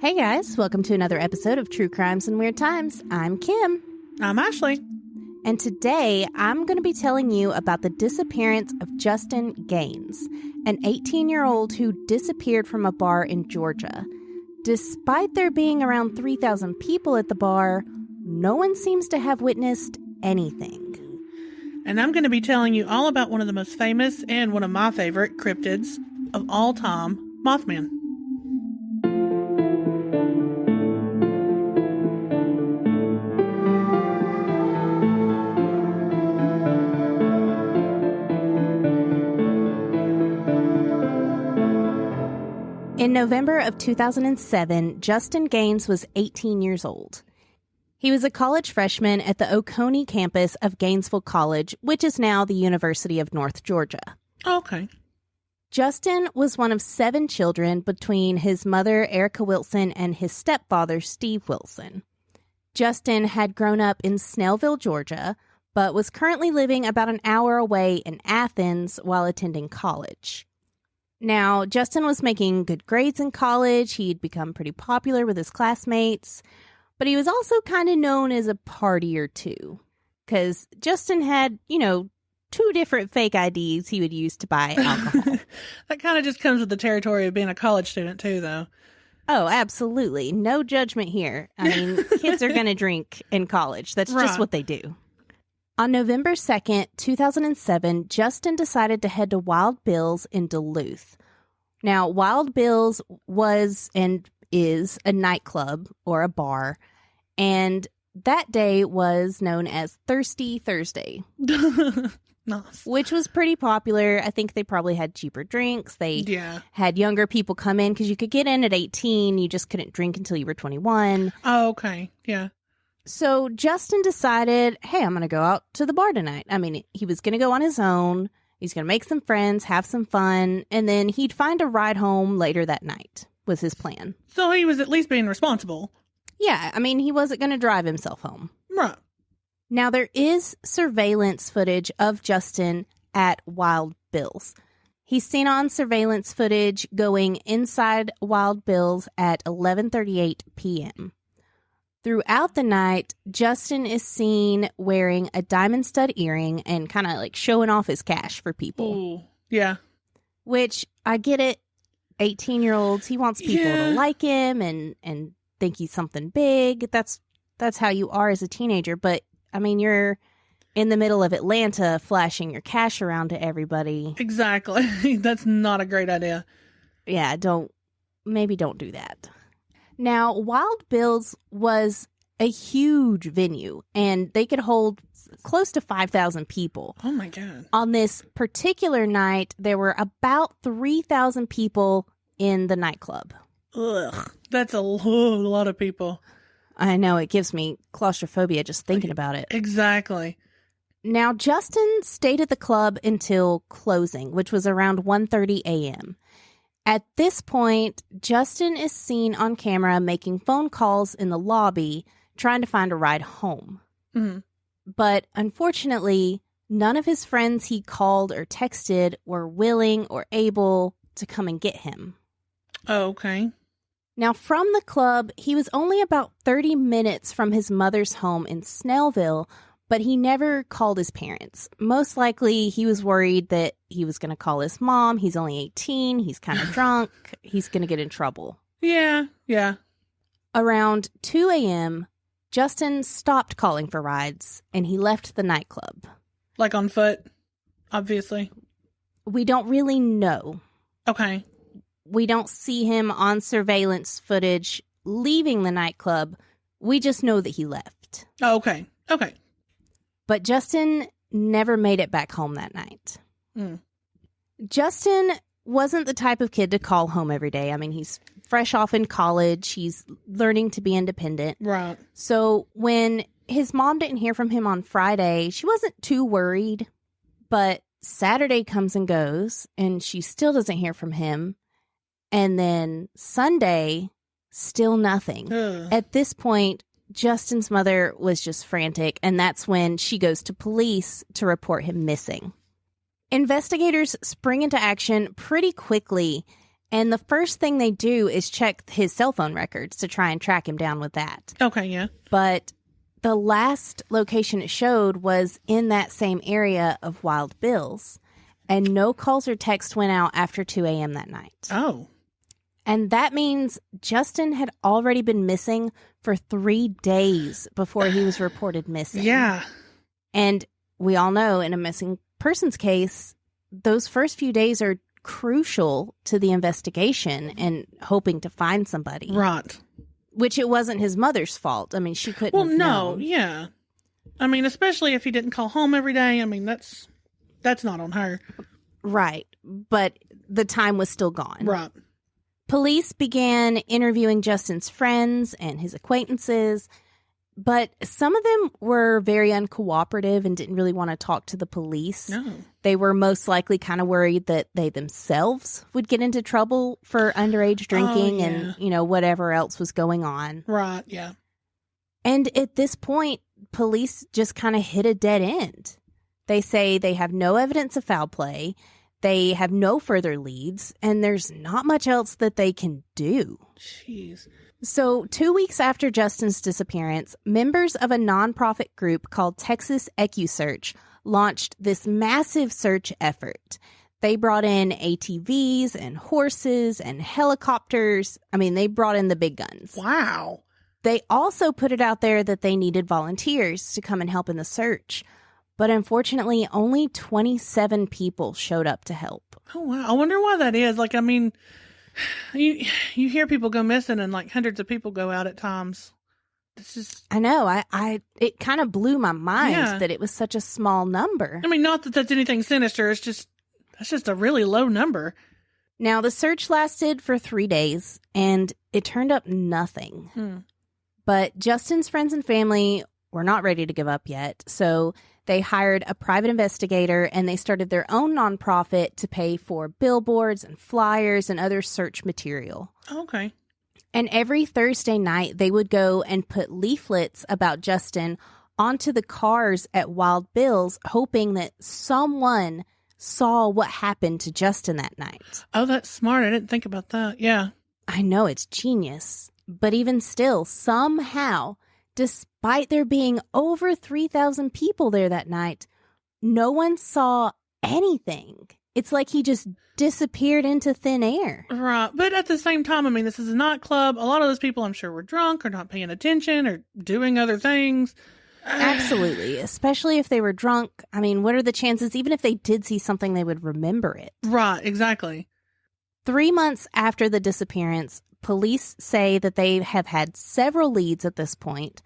Hey guys, welcome to another episode of True Crimes and Weird Times. I'm Kim. I'm Ashley. And today I'm going to be telling you about the disappearance of Justin Gaines, an 18-year-old who disappeared from a bar in Georgia. Despite there being around 3,000 people at the bar, no one seems to have witnessed anything. And I'm going to be telling you all about one of the most famous and one of my favorite cryptids of all time, Mothman. In November of 2007, Justin Gaines was 18 years old. He was a college freshman at the Oconee campus of Gainesville College, which is now the University of North Georgia. Okay. Justin was one of 7 children between his mother, Erica Wilson, and his stepfather, Steve Wilson. Justin had grown up in Snellville, Georgia, but was currently living about an hour away in Athens while attending college. Now, Justin was making good grades in college. He'd become pretty popular with his classmates, but he was also kind of known as a partier too, because Justin had, 2 different fake IDs he would use to buy alcohol. That kind of just comes with the territory of being a college student too, though. Oh, absolutely. No judgment here. I mean, kids are going to drink in college. That's just what they do. On November 2nd, 2007, Justin decided to head to Wild Bill's in Duluth. Now, Wild Bill's was and is a nightclub or a bar, and that day was known as Thirsty Thursday. Nice. Which was pretty popular. I think they probably had cheaper drinks. They had younger people come in because you could get in at 18. You just couldn't drink until you were 21. Oh, okay. Yeah. So Justin decided, hey, I'm going to go out to the bar tonight. I mean, he was going to go on his own. He's going to make some friends, have some fun, and then he'd find a ride home later that night was his plan. So he was at least being responsible. Yeah, I mean, he wasn't going to drive himself home. Right. Now, there is surveillance footage of Justin at Wild Bill's. He's seen on surveillance footage going inside Wild Bill's at 11:38 p.m. Throughout the night, Justin is seen wearing a diamond stud earring and kind of like showing off his cash for people. Ooh, yeah. Which, I get it, 18-year-olds, he wants people to like him and think he's something big. That's how you are as a teenager. But, I mean, you're in the middle of Atlanta flashing your cash around to everybody. Exactly. That's not a great idea. Yeah, maybe don't do that. Now, Wild Bill's was a huge venue, and they could hold close to 5,000 people. Oh, my God. On this particular night, there were about 3,000 people in the nightclub. Ugh, that's a lot of people. I know, it gives me claustrophobia just thinking about it. Exactly. Now, Justin stayed at the club until closing, which was around 1:30 a.m. At this point, Justin is seen on camera making phone calls in the lobby, trying to find a ride home. Mm-hmm. But unfortunately, none of his friends he called or texted were willing or able to come and get him. Oh, okay. Now, from the club, he was only about 30 minutes from his mother's home in Snellville, but he never called his parents. Most likely, he was worried that he was going to call his mom. He's only 18. He's kind of drunk. He's going to get in trouble. Yeah. Around 2 a.m., Justin stopped calling for rides, and he left the nightclub. Like on foot, obviously. We don't really know. Okay. We don't see him on surveillance footage leaving the nightclub. We just know that he left. Oh, okay. But Justin never made it back home that night. Mm. Justin wasn't the type of kid to call home every day. I mean, he's fresh off in college. He's learning to be independent. Right. So when his mom didn't hear from him on Friday, she wasn't too worried. But Saturday comes and goes, and she still doesn't hear from him. And then Sunday, still nothing. At this point, Justin's mother was just frantic, and that's when she goes to police to report him missing. Investigators spring into action pretty quickly, And the first thing they do is check his cell phone records to try and track him down with that. Okay, yeah. But the last location it showed was in that same area of Wild Bill's. And no calls or texts went out after 2 a.m. that night. Oh. And that means Justin had already been missing for 3 days before he was reported missing. Yeah. And we all know in a missing persons case, those first few days are crucial to the investigation and hoping to find somebody. Right. Which it wasn't his mother's fault. I mean, she couldn't have known. Yeah. I mean, especially if he didn't call home every day. I mean, that's not on her. Right. But the time was still gone. Right. Police began interviewing Justin's friends and his acquaintances, but some of them were very uncooperative and didn't really want to talk to the police. No. They were most likely kind of worried that they themselves would get into trouble for underage drinking and, whatever else was going on. Right, yeah. And at this point, police just kind of hit a dead end. They say they have no evidence of foul play. They have no further leads, and there's not much else that they can do. Jeez. So 2 weeks after Justin's disappearance, members of a nonprofit group called Texas EcuSearch launched this massive search effort. They brought in ATVs and horses and helicopters. I mean, they brought in the big guns. Wow. They also put it out there that they needed volunteers to come and help in the search. But unfortunately, only 27 people showed up to help. Oh, wow. I wonder why that is. Like, I mean, you hear people go missing and like hundreds of people go out at times. It's just... I know. It kind of blew my mind that it was such a small number. I mean, not that that's anything sinister. It's just, that's just a really low number. Now, the search lasted for 3 days and it turned up nothing. But Justin's friends and family were not ready to give up yet. So they hired a private investigator and they started their own nonprofit to pay for billboards and flyers and other search material. Okay. And every Thursday night, they would go and put leaflets about Justin onto the cars at Wild Bill's, hoping that someone saw what happened to Justin that night. Oh, that's smart. I didn't think about that. Yeah. I know, it's genius. But even still, somehow, despite there being over 3,000 people there that night, no one saw anything. It's like he just disappeared into thin air. Right. But at the same time, I mean, this is a nightclub. A lot of those people, I'm sure, were drunk or not paying attention or doing other things. Absolutely. Especially if they were drunk. I mean, what are the chances, even if they did see something, they would remember it? Right. Exactly. 3 months after the disappearance, police say that they have had several leads at this point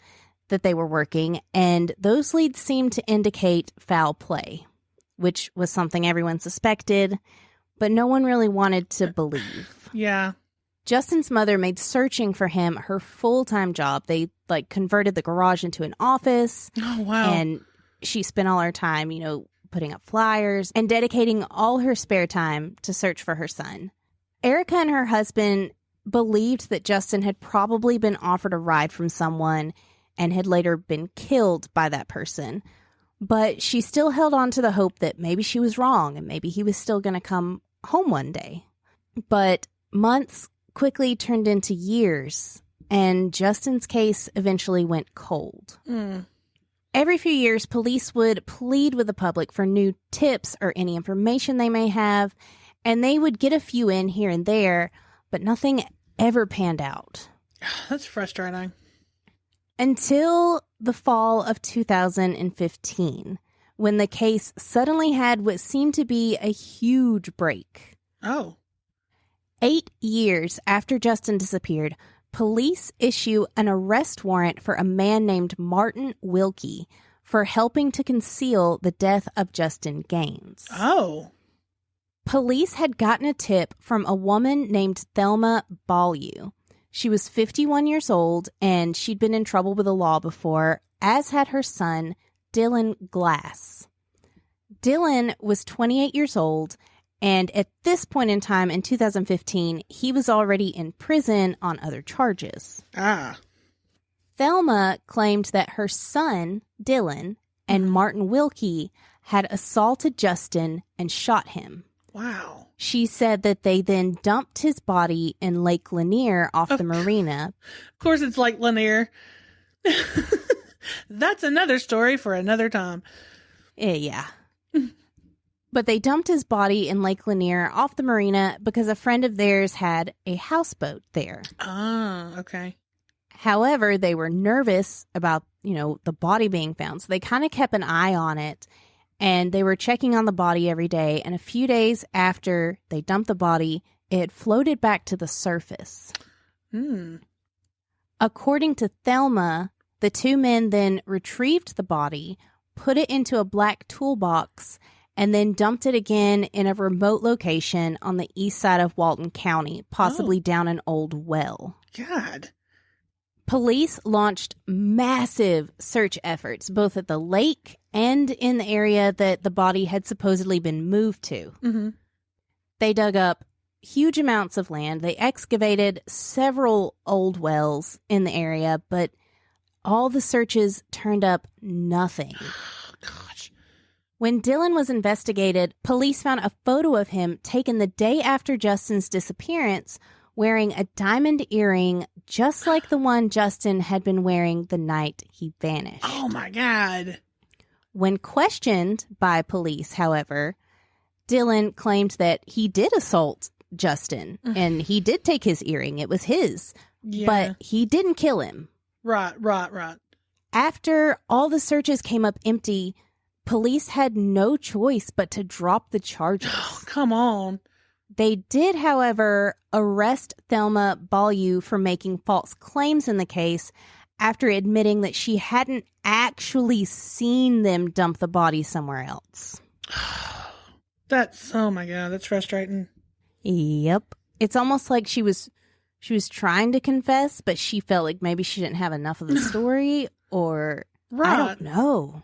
that they were working, and those leads seem to indicate foul play, which was something everyone suspected, but no one really wanted to believe. Yeah. Justin's mother made searching for him her full-time job. They converted the garage into an office. Oh, wow. And she spent all her time, putting up flyers and dedicating all her spare time to search for her son. Erica and her husband believed that Justin had probably been offered a ride from someone and had later been killed by that person. But she still held on to the hope that maybe she was wrong and maybe he was still going to come home one day. But months quickly turned into years, and Justin's case eventually went cold. Every few years, police would plead with the public for new tips or any information they may have, and they would get a few in here and there, but nothing ever panned out. That's frustrating. Until the fall of 2015, when the case suddenly had what seemed to be a huge break. Oh. 8 years after Justin disappeared, police issue an arrest warrant for a man named Martin Wilkie for helping to conceal the death of Justin Gaines. Oh. Police had gotten a tip from a woman named Thelma Beaulieu. She was 51 years old, and she'd been in trouble with the law before, as had her son, Dylan Glass. Dylan was 28 years old, and at this point in time, in 2015, he was already in prison on other charges. Ah. Thelma claimed that her son, Dylan, and Martin Wilkie had assaulted Justin and shot him. Wow. She said that they then dumped his body in Lake Lanier off the marina. Of course, it's Lake Lanier. That's another story for another time. Yeah. But they dumped his body in Lake Lanier off the marina because a friend of theirs had a houseboat there. Ah, okay. However, they were nervous about, the body being found. So they kind of kept an eye on it, and they were checking on the body every day. And a few days after they dumped the body, it floated back to the surface. According to Thelma, the two men then retrieved the body, put it into a black toolbox, and then dumped it again in a remote location on the east side of Walton County, possibly down an old well. God. Police launched massive search efforts, both at the lake and in the area that the body had supposedly been moved to. Mm-hmm. They dug up huge amounts of land. They excavated several old wells in the area, but all the searches turned up nothing. Gosh. When Dylan was investigated, police found a photo of him taken the day after Justin's disappearance, wearing a diamond earring just like the one Justin had been wearing the night he vanished. Oh, my God. When questioned by police, however, Dylan claimed that he did assault Justin, and he did take his earring. It was his, but he didn't kill him. Right. After all the searches came up empty, police had no choice but to drop the charges. Oh, come on. They did, however, arrest Thelma Beaulieu for making false claims in the case after admitting that she hadn't actually seen them dump the body somewhere else. Oh my God, that's frustrating. Yep. It's almost like she was trying to confess, but she felt like maybe she didn't have enough of the story, or right. I don't know.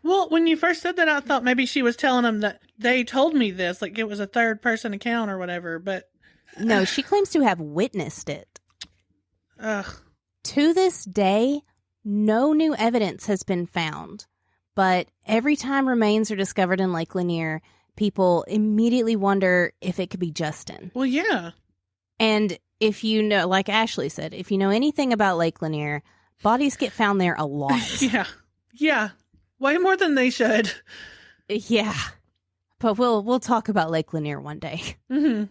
Well, when you first said that, I thought maybe she was telling them that they told me this, like it was a third person account or whatever, but no, she claims to have witnessed it. Ugh. To this day, no new evidence has been found, but every time remains are discovered in Lake Lanier, people immediately wonder if it could be Justin. Well, yeah. And if you know, like Ashley said, if you know anything about Lake Lanier, bodies get found there a lot. Yeah. Way more than they should. Yeah. But we'll talk about Lake Lanier one day. Mm-hmm.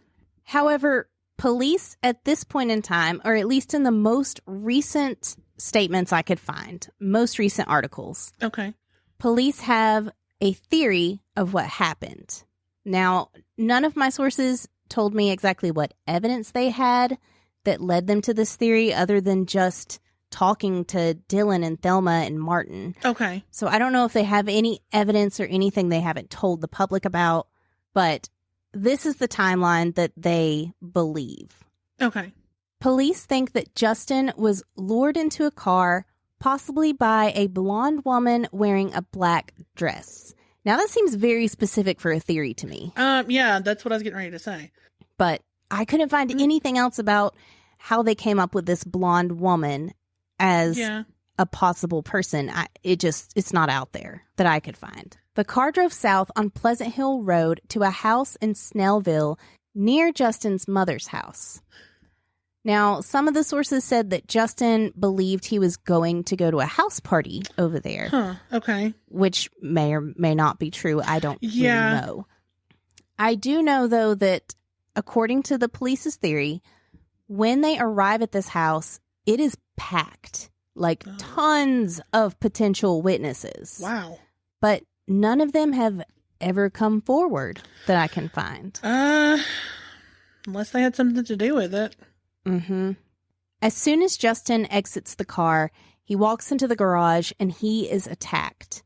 However, police at this point in time, or at least in the most recent statements I could find, most recent articles. Okay. Police have a theory of what happened. Now, none of my sources told me exactly what evidence they had that led them to this theory, other than just talking to Dylan and Thelma and Martin. Okay. So I don't know if they have any evidence or anything they haven't told the public about, but this is the timeline that they believe. Okay. Police think that Justin was lured into a car, possibly by a blonde woman wearing a black dress. Now, that seems very specific for a theory to me. Yeah, that's what I was getting ready to say. But I couldn't find anything else about how they came up with this blonde woman as a possible person. It's not out there that I could find. The car drove south on Pleasant Hill Road to a house in Snellville near Justin's mother's house. Now, some of the sources said that Justin believed he was going to go to a house party over there. Huh, okay. Which may or may not be true. I don't really know. I do know, though, that according to the police's theory, when they arrive at this house, it is packed. Like tons of potential witnesses. Wow. But none of them have ever come forward that I can find. Unless they had something to do with it. Mm-hmm. As soon as Justin exits the car, he walks into the garage and he is attacked.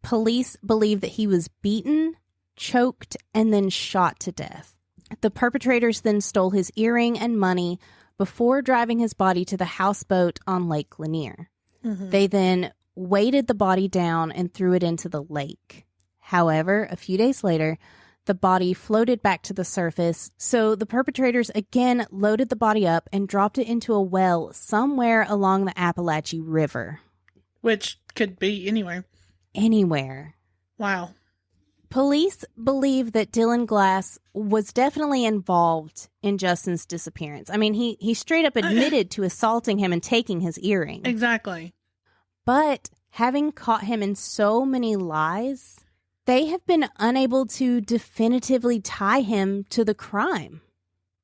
Police believe that he was beaten, choked, and then shot to death. The perpetrators then stole his earring and money before driving his body to the houseboat on Lake Lanier. Mm-hmm. They then weighted the body down and threw it into the lake. However, a few days later, the body floated back to the surface, so the perpetrators again loaded the body up and dropped it into a well somewhere along the Appalachie River. Which could be anywhere. Anywhere. Wow. Police believe that Dylan Glass was definitely involved in Justin's disappearance. I mean, he straight up admitted to assaulting him and taking his earring. Exactly. But having caught him in so many lies, they have been unable to definitively tie him to the crime.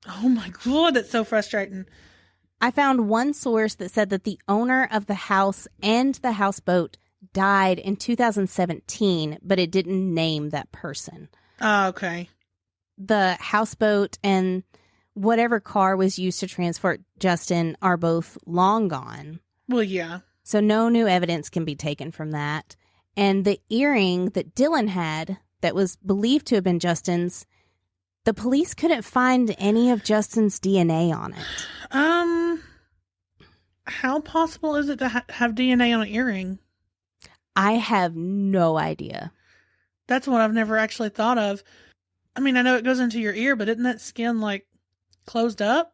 Oh my God, that's so frustrating. I found one source that said that the owner of the house and the houseboat died in 2017, but it didn't name that person. Oh, okay. The houseboat and whatever car was used to transport Justin are both long gone. Well, yeah. So no new evidence can be taken from that. And the earring that Dylan had that was believed to have been Justin's, the police couldn't find any of Justin's DNA on it. How possible is it to have DNA on an earring? I have no idea. That's what I've never actually thought of. I mean, I know it goes into your ear, but isn't that skin, like, closed up?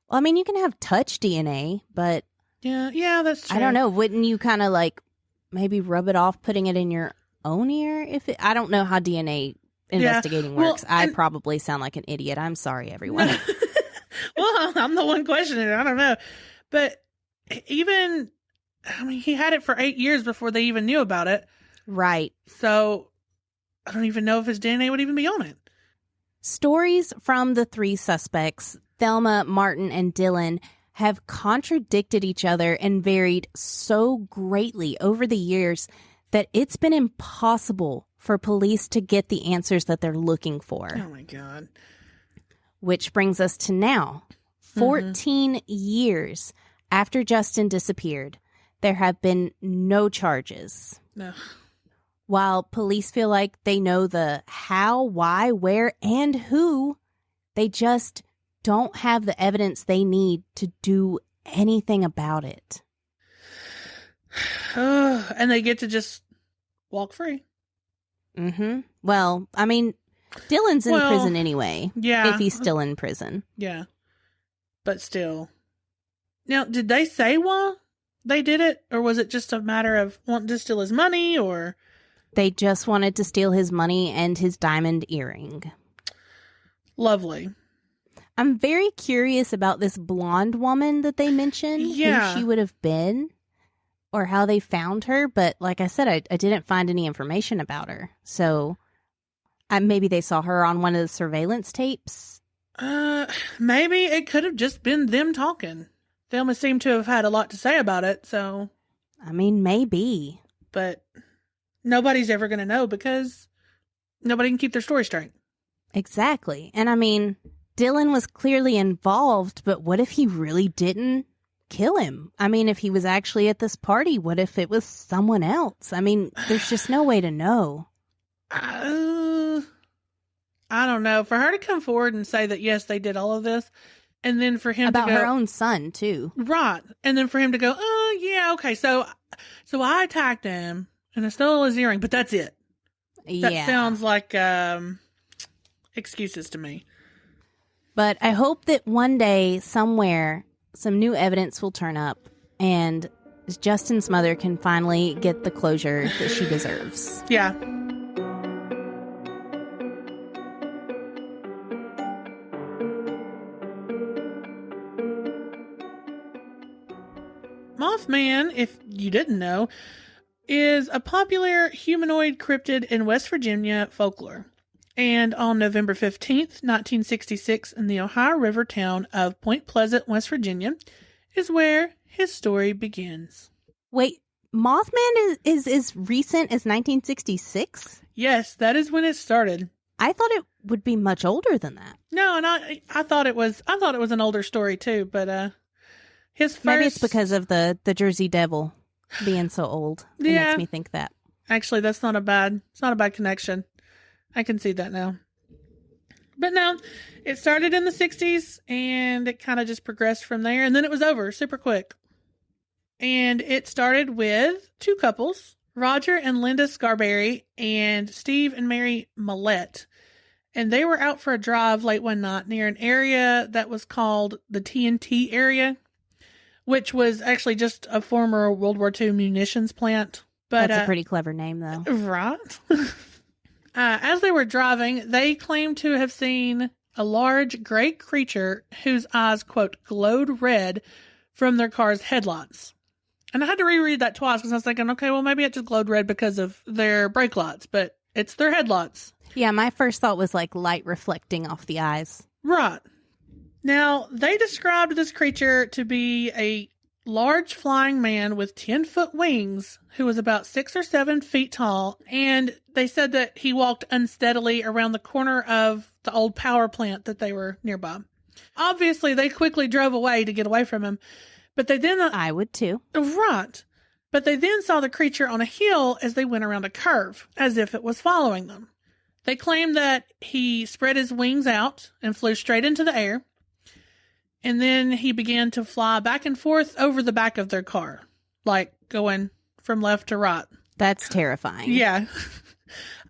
Well, I mean, you can have touch DNA, but... Yeah, that's true. I don't know. Wouldn't you kind of, like, maybe rub it off, putting it in your own ear? I don't know how DNA investigating works. I probably sound like an idiot. I'm sorry, everyone. Well, I'm the one questioning it. I don't know. But even... I mean, he had it for 8 years before they even knew about it. Right. So, I don't even know if his DNA would even be on it. Stories from the three suspects, Thelma, Martin, and Dylan, have contradicted each other and varied so greatly over the years that it's been impossible for police to get the answers that they're looking for. Oh, my God. Which brings us to now. 14 years after Justin disappeared, there have been no charges. No. While police feel like they know the how, why, where, and who, they just don't have the evidence they need to do anything about it. And they get to just walk free. Mm-hmm. Well, I mean, Dylan's in prison anyway. Yeah. If he's still in prison. Yeah. But still. Now, did they say why they did it? Or was it just a matter of wanting to steal his money, or? They just wanted to steal his money and his diamond earring. Lovely. I'm very curious about this blonde woman that they mentioned. Yeah. Who she would have been or how they found her. But like I said, I didn't find any information about her. So maybe they saw her on one of the surveillance tapes. Maybe it could have just been them talking. Thelma seemed to have had a lot to say about it, so. I mean, maybe. But nobody's ever going to know because nobody can keep their story straight. Exactly. And I mean, Dylan was clearly involved, but what if he really didn't kill him? I mean, if he was actually at this party, what if it was someone else? I mean, there's just no way to know. I don't know. For her to come forward and say that, yes, they did all of this, and then for him about to go... her own son, too. Right. And then for him to go, oh, yeah, okay, so I attacked him, and I stole his earring, but that's it. That sounds like excuses to me. But I hope that one day, somewhere, some new evidence will turn up, and Justin's mother can finally get the closure that she deserves. Yeah. Mothman, if you didn't know, is a popular humanoid cryptid in West Virginia folklore. And on November 15th, 1966, in the Ohio River town of Point Pleasant, West Virginia, is where his story begins. Wait, Mothman is as recent as 1966? Yes, that is when it started. I thought it would be much older than that. No, and I thought it was an older story too, but his first... Maybe it's because of the Jersey Devil being so old. It makes me think that. Actually, it's not a bad connection. I can see that now. But no, it started in the 60s, and it kind of just progressed from there, and then it was over super quick. And it started with two couples, Roger and Linda Scarberry, and Steve and Mary Millette. And they were out for a drive late one night near an area that was called the TNT area, which was actually just a former World War II munitions plant. But that's a pretty clever name, though. Right. As they were driving, they claimed to have seen a large gray creature whose eyes, quote, glowed red from their car's headlights. And I had to reread that twice because I was thinking, okay, well, maybe it just glowed red because of their brake lights, but it's their headlights. Yeah, my first thought was like light reflecting off the eyes. Right. Now, they described this creature to be a large flying man with 10-foot wings who was about 6 or 7 feet tall, and they said that he walked unsteadily around the corner of the old power plant that they were nearby. Obviously, they quickly drove away to get away from him, but they then... I would too. Right. But they then saw the creature on a hill as they went around a curve, as if it was following them. They claimed that he spread his wings out and flew straight into the air, and then he began to fly back and forth over the back of their car, like going from left to right. That's terrifying. Yeah.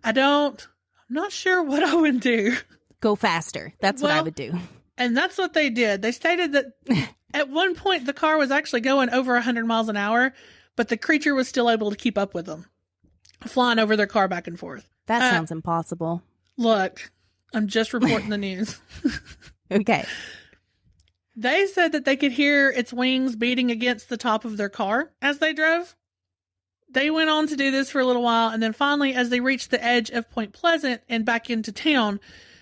I'm not sure what I would do. Go faster. That's what I would do. And that's what they did. They stated that at one point the car was actually going over 100 miles an hour, but the creature was still able to keep up with them, flying over their car back and forth. That sounds impossible. Look, I'm just reporting the news. Okay. They said that they could hear its wings beating against the top of their car as they drove. They went on to do this for a little while, and then finally, as they reached the edge of Point Pleasant and back into town,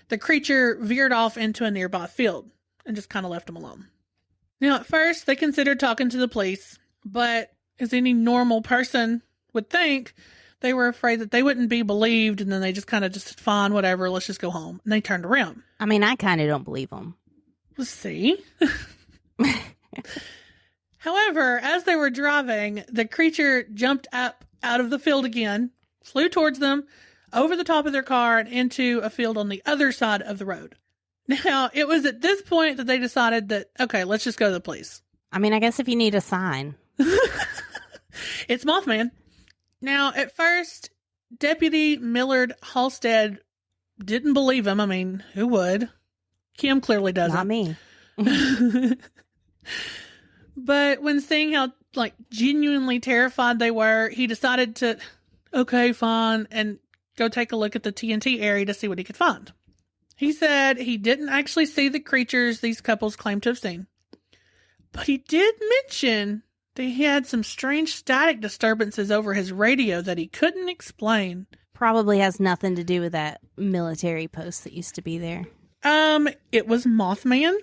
the creature veered off into a nearby field and just kind of left them alone. Now, at first, they considered talking to the police, but as any normal person would think, they were afraid that they wouldn't be believed, and then they just kind of just, fine, whatever, let's just go home. And they turned around. I mean, I kind of don't believe them. Let's see. However, as they were driving, the creature jumped up out of the field again, flew towards them, over the top of their car, and into a field on the other side of the road. Now, it was at this point that they decided that, okay, let's just go to the police. I mean, I guess if you need a sign. It's Mothman. Now, at first, Deputy Millard Halstead didn't believe him. I mean, who would? Kim clearly doesn't. Not me. But when seeing how, genuinely terrified they were, he decided to, okay, fine, and go take a look at the TNT area to see what he could find. He said he didn't actually see the creatures these couples claimed to have seen. But he did mention that he had some strange static disturbances over his radio that he couldn't explain. Probably has nothing to do with that military post that used to be there. It was Mothman.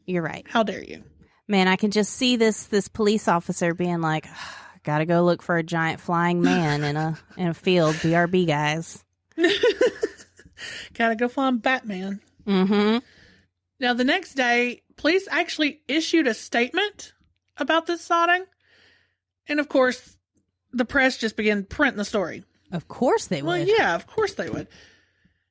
You're right. How dare you? Man, I can just see this police officer being like, gotta go look for a giant flying man in a field. BRB, guys. Gotta go find Batman. Mm-hmm. Now, the next day, police actually issued a statement about this sighting. And, of course, the press just began printing the story. Of course they would. Well, yeah, of course they would.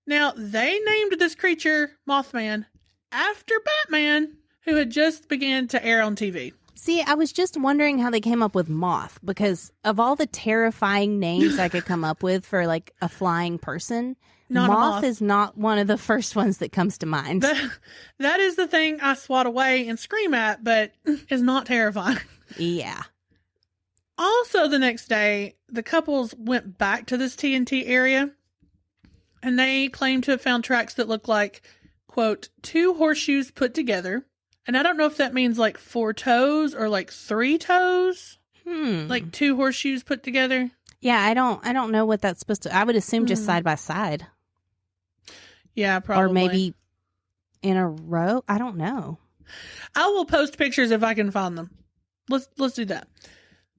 Now, they named this creature Mothman after Batman, who had just began to air on TV. See, I was just wondering how they came up with Moth, because of all the terrifying names I could come up with for, a flying person, Moth is not one of the first ones that comes to mind. That is the thing I swat away and scream at, but is not terrifying. Yeah. Also, the next day, the couples went back to this TNT area, and they claimed to have found tracks that looked like, quote, 2 horseshoes put together. And I don't know if that means 4 toes or 3 toes. 2 horseshoes put together. Yeah, I don't know what that's supposed to. I would assume just side by side. Yeah, probably. Or maybe in a row. I don't know. I will post pictures if I can find them. Let's do that.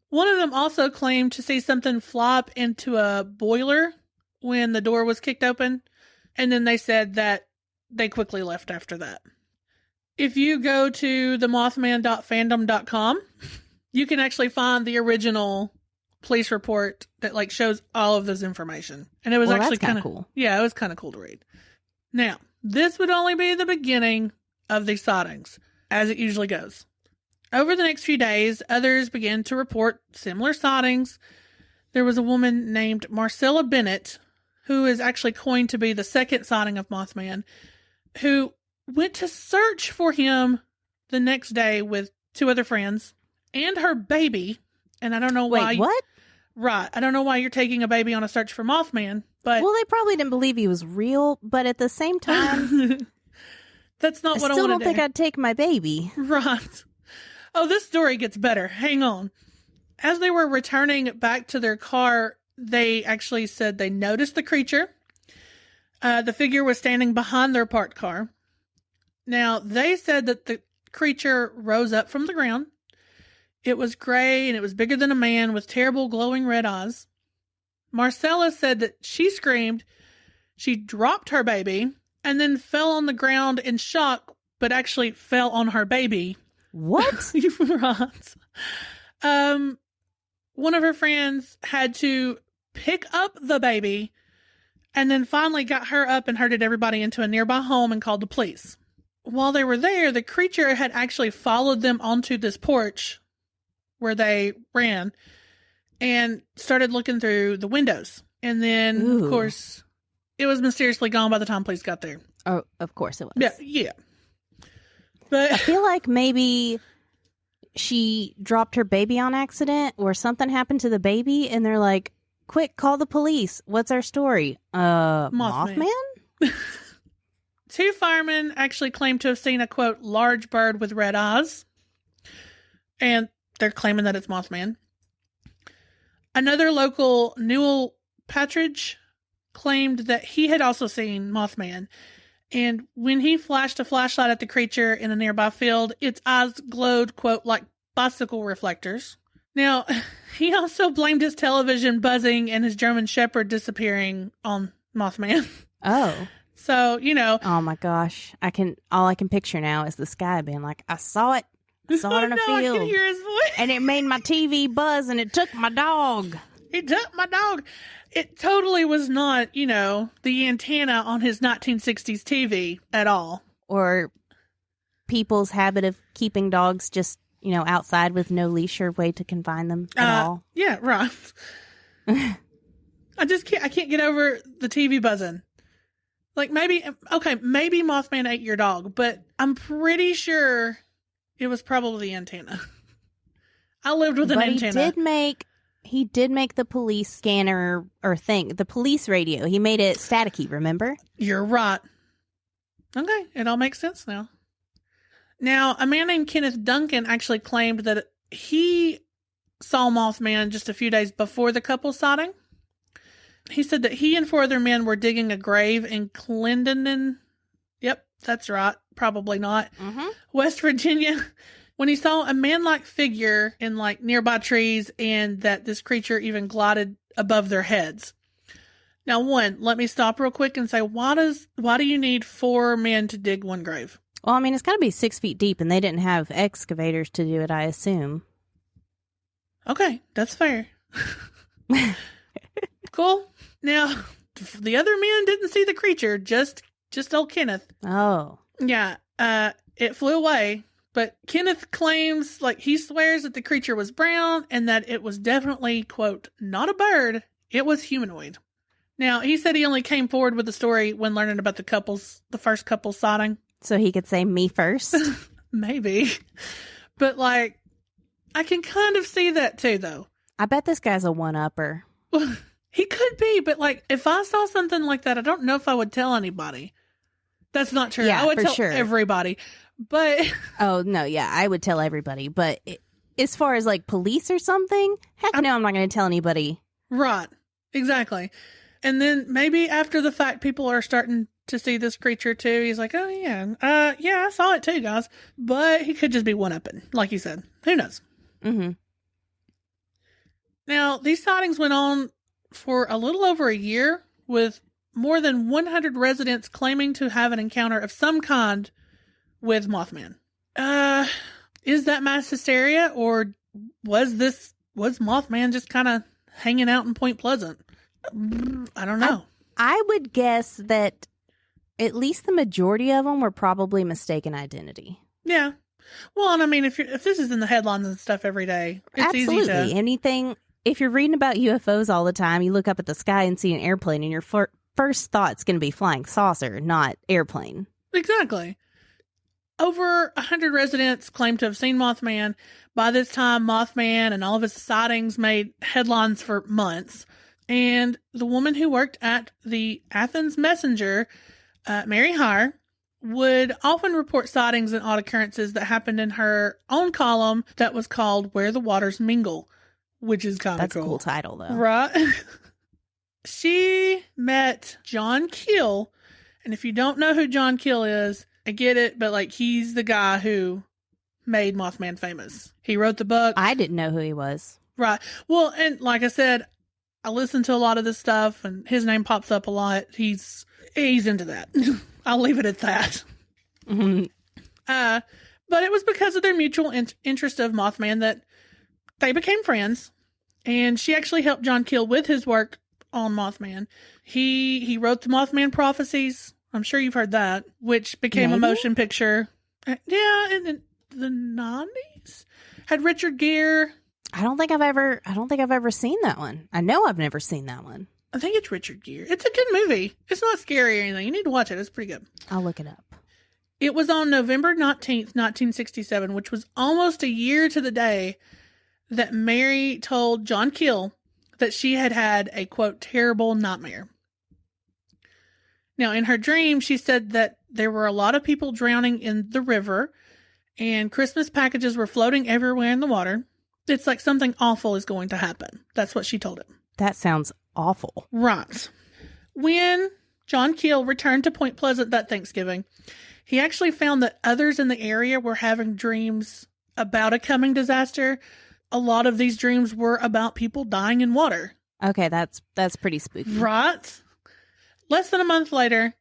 One of them also claimed to see something flop into a boiler when the door was kicked open. And then they said that they quickly left after that. If you go to themothman.fandom.com, you can actually find the original police report that shows all of this information. And it was actually kind of cool. Yeah, it was kind of cool to read. Now, this would only be the beginning of these sightings, as it usually goes. Over the next few days, others began to report similar sightings. There was a woman named Marcella Bennett, who is actually coined to be the second sighting of Mothman, who went to search for him the next day with 2 other friends and her baby. And I don't know why. Wait, what? Right. I don't know why you're taking a baby on a search for Mothman. But well, they probably didn't believe he was real, but at the same time, that's not what I still want don't to think do. I'd take my baby. Right. Oh, this story gets better. Hang on. As they were returning back to their car, they actually said they noticed the creature. The figure was standing behind their parked car. Now, they said that the creature rose up from the ground. It was gray and it was bigger than a man with terrible glowing red eyes. Marcella said that she screamed, she dropped her baby, and then fell on the ground in shock, but actually fell on her baby. What? Right. One of her friends had to pick up the baby and then finally got her up and herded everybody into a nearby home and called the police. While they were there, the creature had actually followed them onto this porch where they ran and started looking through the windows. And then, Ooh. of course, it was mysteriously gone by the time police got there. Oh, of course it was. Yeah. But I feel like maybe she dropped her baby on accident or something happened to the baby and they're like, quick, call the police. What's our story? Mothman? 2 firemen actually claimed to have seen a, quote, large bird with red eyes. And they're claiming that it's Mothman. Another local, Newell Patridge, claimed that he had also seen Mothman. And when he flashed a flashlight at the creature in a nearby field, its eyes glowed, quote, like bicycle reflectors. Now, he also blamed his television buzzing and his German Shepherd disappearing on Mothman. Oh. So, you know. Oh my gosh. All I can picture now is the sky being like, I saw it. I saw it in a field. I can hear his voice. And it made my TV buzz and it took my dog. It took my dog. It totally was not, you know, the antenna on his 1960s TV at all. Or people's habit of keeping dogs just, you know, outside with no leash or way to confine them at all. Yeah, right. I can't get over the TV buzzing. Like maybe Mothman ate your dog, but I'm pretty sure it was probably the antenna. I lived with an antenna. He did make the police scanner or thing, the police radio. He made it staticky, remember? You're right. Okay, it all makes sense now. Now, a man named Kenneth Duncan actually claimed that he saw Mothman just a few days before the couple's sighting. He said that he and 4 other men were digging a grave in Clendenin. Yep, that's right. Probably not. Mm-hmm. West Virginia. When he saw a man-like figure in like nearby trees and that this creature even glided above their heads. Now, let me stop real quick and say, why do you need 4 men to dig one grave? Well, I mean, it's got to be 6 feet deep and they didn't have excavators to do it, I assume. Okay, that's fair. Cool. Now, the other men didn't see the creature, just old Kenneth. Oh. Yeah, it flew away. But Kenneth claims, like, he swears that the creature was brown and that it was definitely, quote, not a bird, it was humanoid. Now, he said he only came forward with the story when learning about the first couple's sighting. So he could say me first? Maybe. But, like, I can kind of see that too, though. I bet this guy's a one-upper. He could be, but, like, if I saw something like that, I don't know if I would tell anybody. That's not true. Yeah, I would for tell sure. everybody. But oh, no, yeah, I would tell everybody. But as far as like police or something, heck no, I'm not going to tell anybody. Right. Exactly. And then maybe after the fact, people are starting to see this creature too. He's like, oh, yeah. Yeah, I saw it too, guys. But he could just be one-upping, like you said. Who knows? Mm-hmm. Now, these sightings went on for a little over a year with more than 100 residents claiming to have an encounter of some kind with Mothman. Is that mass hysteria, or was Mothman just kind of hanging out in Point Pleasant? I don't know. I would guess that at least the majority of them were probably mistaken identity. Yeah. Well, and I mean, if this is in the headlines and stuff every day, it's absolutely easy to... anything. If you're reading about UFOs all the time, you look up at the sky and see an airplane, and your first thought's going to be flying saucer, not airplane. Exactly. Over 100 residents claim to have seen Mothman. By this time, Mothman and all of his sightings made headlines for months. And the woman who worked at the Athens Messenger, Mary Har, would often report sightings and odd occurrences that happened in her own column that was called Where the Waters Mingle, which is kind of That's cool. a cool title, though. Right? She met John Keel, and if you don't know who John Keel is, I get it, but like he's the guy who made Mothman famous. He wrote the book. I didn't know who he was. Right. Well, and like I said, I listen to a lot of this stuff, and his name pops up a lot. He's into that. I'll leave it at that. Mm-hmm. But it was because of their mutual interest of Mothman that they became friends, and she actually helped John Keel with his work on Mothman. He wrote the Mothman Prophecies. I'm sure you've heard that, which became a motion picture. Yeah, in the 90s. Had Richard Gere. I don't think I've ever seen that one. I know I've never seen that one. I think it's Richard Gere. It's a good movie. It's not scary or anything. You need to watch it. It's pretty good. I'll look it up. It was on November 19th, 1967, which was almost a year to the day that Mary told John Keel that she had had a, quote, terrible nightmare. Now, in her dream, she said that there were a lot of people drowning in the river and Christmas packages were floating everywhere in the water. It's like something awful is going to happen. That's what she told him. That sounds awful. Right. When John Keel returned to Point Pleasant that Thanksgiving, he actually found that others in the area were having dreams about a coming disaster. A lot of these dreams were about people dying in water. Okay, that's pretty spooky. Right? Less than a month later,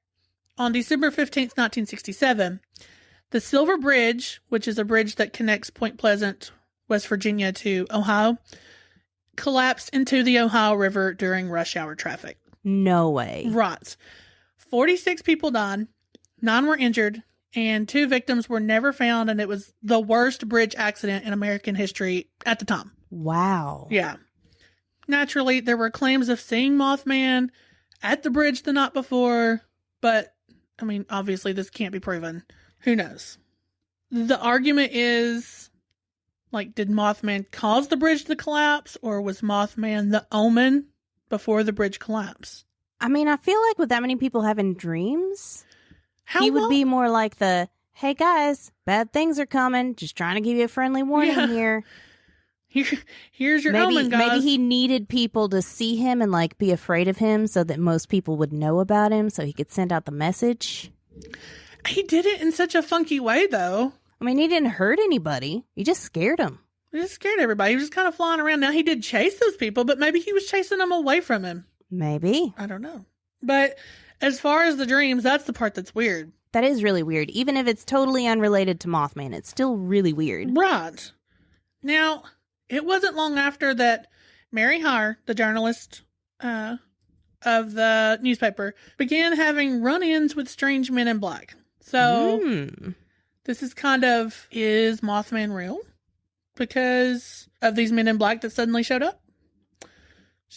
on December 15th, 1967, the Silver Bridge, which is a bridge that connects Point Pleasant, West Virginia to Ohio, collapsed into the Ohio River during rush hour traffic. No way. Right. 46 people died, 9 were injured, and 2 victims were never found, and it was the worst bridge accident in American history at the time. Wow. Yeah. Naturally, there were claims of seeing Mothman at the bridge the night before, but, I mean, obviously this can't be proven. Who knows? The argument is, like, did Mothman cause the bridge to collapse, or was Mothman the omen before the bridge collapsed? I mean, I feel like with that many people having dreams, he would be more like the, hey guys, bad things are coming, just trying to give you a friendly warning here. Here's your omen, guys. Maybe he needed people to see him and like be afraid of him so that most people would know about him so he could send out the message. He did it in such a funky way, though. I mean, he didn't hurt anybody. He just scared them. He just scared everybody. He was just kind of flying around. Now, he did chase those people, but maybe he was chasing them away from him. Maybe. I don't know. But as far as the dreams, that's the part that's weird. That is really weird. Even if it's totally unrelated to Mothman, it's still really weird. Right. Now, it wasn't long after that Mary Har, the journalist of the newspaper, began having run-ins with strange men in black. So, this is kind of, is Mothman real? Because of these men in black that suddenly showed up?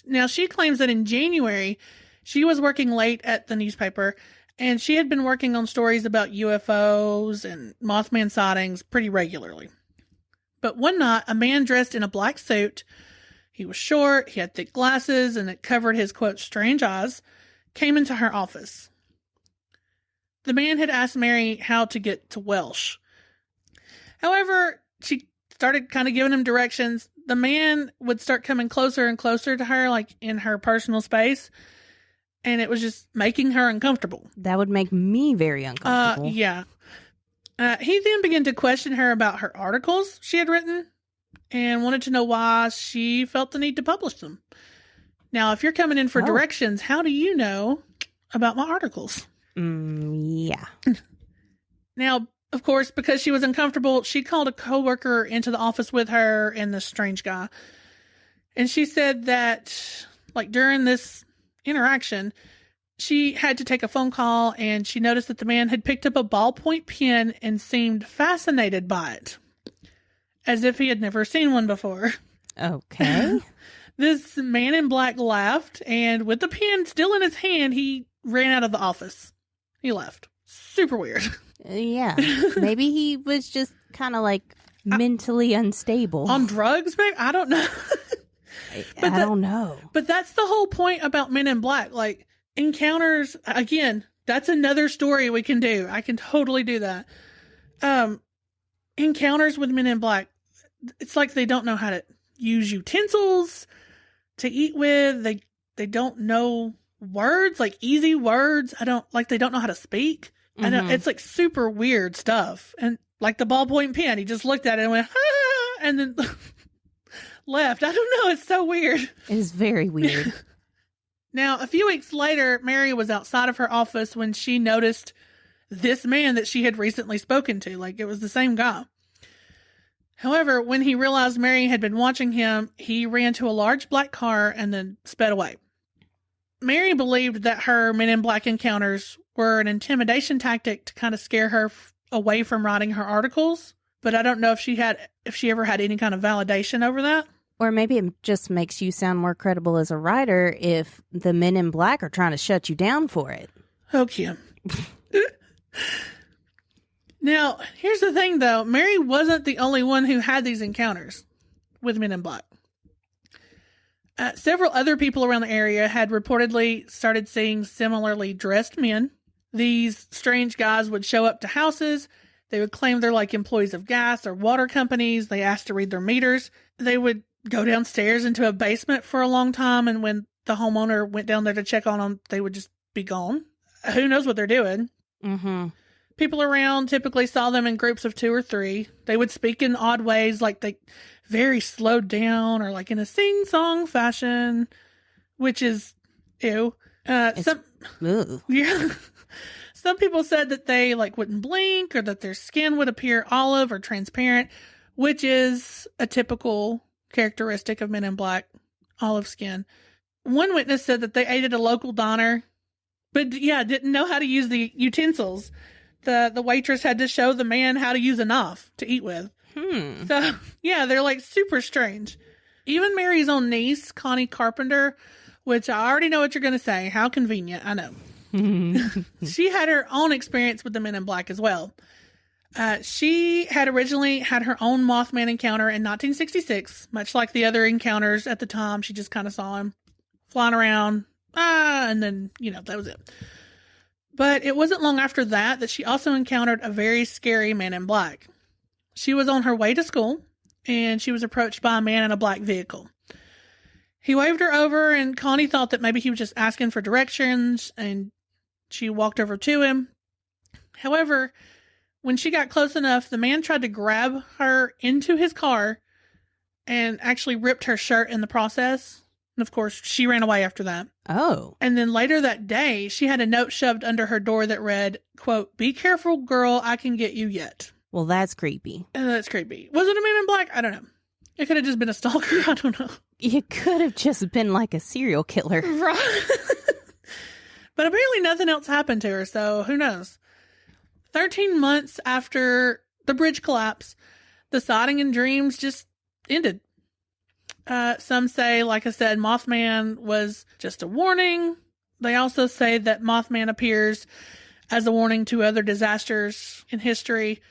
Now, she claims that in January, she was working late at the newspaper, and she had been working on stories about UFOs and Mothman sightings pretty regularly. But one night, a man dressed in a black suit, he was short, he had thick glasses, and it covered his, quote, strange eyes, came into her office. The man had asked Mary how to get to Welsh. However, she started kind of giving him directions. The man would start coming closer and closer to her, like in her personal space, and it was just making her uncomfortable. That would make me very uncomfortable. Yeah. He then began to question her about her articles she had written and wanted to know why she felt the need to publish them. Now, if you're coming in for directions, how do you know about my articles? Yeah. Now, of course, because she was uncomfortable, she called a coworker into the office with her and this strange guy. And she said that, like, during this interaction, she had to take a phone call, and she noticed that the man had picked up a ballpoint pen and seemed fascinated by it, as if he had never seen one before. Okay. This man in black laughed, and with the pen still in his hand, he ran out of the office. He left. Super weird. Yeah. Maybe he was just kind of like mentally unstable. On drugs, maybe? I don't know. I don't know. But that's the whole point about Men in Black. Like, encounters, again, that's another story we can do. I can totally do that. Encounters with Men in Black, it's like they don't know how to use utensils to eat with. They don't know words, like easy words. They don't know how to speak. It's like super weird stuff. And like the ballpoint pen, he just looked at it and went, ah, and then left. I don't know. It's so weird. It is very weird. Now, a few weeks later, Mary was outside of her office when she noticed this man that she had recently spoken to. Like, it was the same guy. However, when he realized Mary had been watching him, he ran to a large black car and then sped away. Mary believed that her Men in Black encounters were an intimidation tactic to kind of scare her away from writing her articles, but I don't know if she ever had any kind of validation over that. Or maybe it just makes you sound more credible as a writer if the Men in Black are trying to shut you down for it. Oh, Kim. Now, here's the thing, though. Mary wasn't the only one who had these encounters with Men in Black. Several other people around the area had reportedly started seeing similarly dressed men. These strange guys would show up to houses. They would claim they're like employees of gas or water companies. They asked to read their meters. They would go downstairs into a basement for a long time, and when the homeowner went down there to check on them, they would just be gone. Who knows what they're doing? Mm-hmm. People around typically saw them in groups of 2 or 3. They would speak in odd ways, like they very slowed down or like in a sing-song fashion, which is ew. Ugh. Yeah. Some people said that they like wouldn't blink or that their skin would appear olive or transparent, which is a typical characteristic of Men in Black, olive skin. One witness said that they ate at a local diner, but didn't know how to use the utensils. The waitress had to show the man how to use a knife to eat with. So, they're like super strange. Even Mary's own niece, Connie Carpenter, which I already know what you're going to say. How convenient. I know. She had her own experience with the Men in Black as well. She had originally had her own Mothman encounter in 1966, much like the other encounters at the time. She just kind of saw him flying around, and then, that was it. But it wasn't long after that she also encountered a very scary Man in Black. She was on her way to school, and she was approached by a man in a black vehicle. He waved her over, and Connie thought that maybe he was just asking for directions, and she walked over to him. However, when she got close enough, the man tried to grab her into his car and actually ripped her shirt in the process. And of course, she ran away after that. Oh. And then later that day, she had a note shoved under her door that read, quote, "Be careful, girl, I can get you yet." Well, that's creepy. That's creepy. Was it a Man in Black? I don't know. It could have just been a stalker. I don't know. It could have just been like a serial killer. Right. But apparently nothing else happened to her, so who knows? 13 months after the bridge collapse, the sighting and dreams just ended. Some say, like I said, Mothman was just a warning. They also say that Mothman appears as a warning to other disasters in history.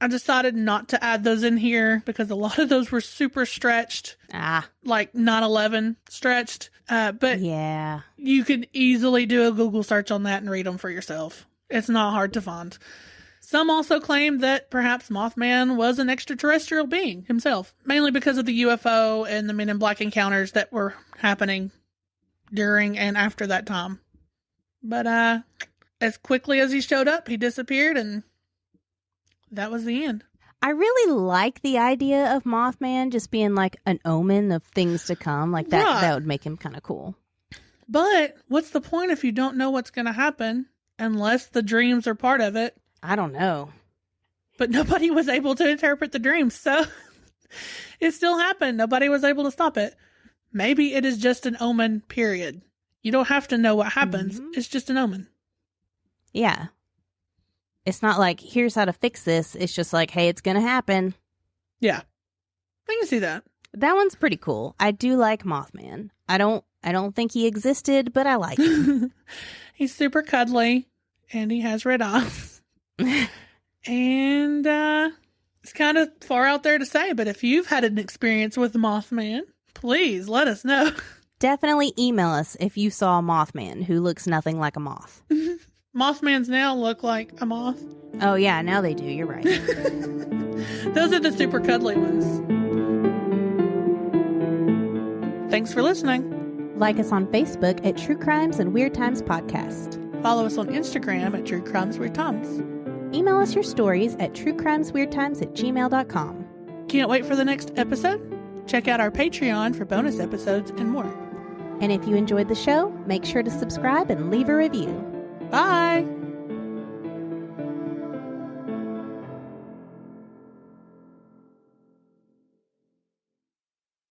I decided not to add those in here because a lot of those were super stretched. Like 9/11 stretched. But yeah, you could easily do a Google search on that and read them for yourself. It's not hard to find. Some also claim that perhaps Mothman was an extraterrestrial being himself, mainly because of the UFO and the Men in Black encounters that were happening during and after that time. But as quickly as he showed up, he disappeared, and that was the end. I really like the idea of Mothman just being like an omen of things to come. Like that, Right. That would make him kind of cool. But what's the point if you don't know what's going to happen unless the dreams are part of it? I don't know. But nobody was able to interpret the dreams, so it still happened. Nobody was able to stop it. Maybe it is just an omen, period. You don't have to know what happens. Mm-hmm. It's just an omen. Yeah. It's not like, here's how to fix this. It's just like, hey, it's going to happen. Yeah. I can see that. That one's pretty cool. I do like Mothman. I don't think he existed, but I like him. He's super cuddly, and he has red eyes. And it's kind of far out there to say, but if you've had an experience with Mothman, Please let us know. Definitely email us if you saw a Mothman who looks nothing like a moth. Mothmans now look like a moth. Oh, yeah, now they do. You're right. Those are the super cuddly ones. Thanks for listening. Like us on Facebook at True Crimes and Weird Times Podcast. Follow us on Instagram at True Crimes Weird Times. Email us your stories at truecrimesweirdtimes@gmail.com. Can't wait for the next episode? Check out our Patreon for bonus episodes and more. And if you enjoyed the show, make sure to subscribe and leave a review. Bye!